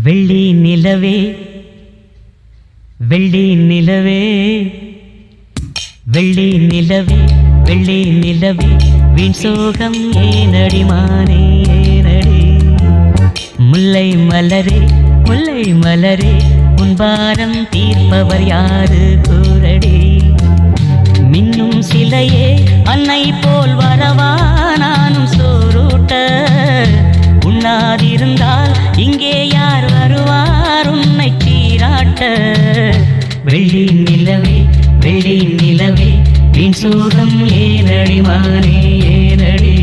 வெள்ளி நிலவே வெள்ளி நிலவே வெள்ளி நிலவே வெள்ளி நிலவே வீண் சோகம் ஏனடி மானே ஏனடி முல்லை மலரே முல்லை மலரே உன் பாரம் தீர்ப்பவர் யாரு கூரடி மின்னும் சிலையே அன்னை போல் வரவா நானும் சோறுட்ட உண்ணாதிருந்தால் இங்கே யார் வருவார் உன்னை சீராட்ட வெள்ளி நிலவே வெள்ளி நிலவே வீண் சோகம் ஏனடி மானே ஏனடி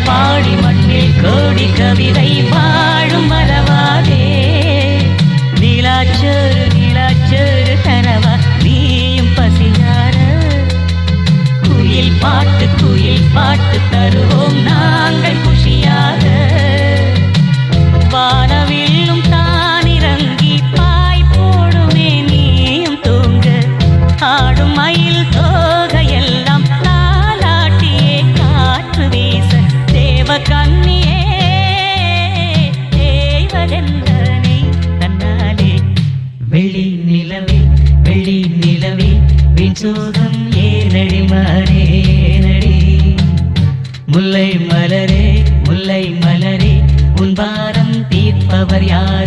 பாடி மண்ணில் கோடி கவிதை வாழும் மறவாதே நீலாச்சோறு நீலாச்சோறு கனவா நீயும் பசியார குயில் பாட்டு தருவோம் நாங்கள் குஷியாக வானவில்லும் தானிறங்கி பாய் போடுமே நீயும் தூங்க ஆடும் மயில் தோகையெல்லாம் தாலாட்டியே காற்று வீச கண்ணியே தேவதெந்தனை தன்னாலே வெள்ளி நிலவே வெள்ளி நிலவே வீண் சோகம் ஏனடி மானே ஏனடி முல்லை மலரே முல்லை மலரே உன் பாரம் தீர்ப்பவர் யார்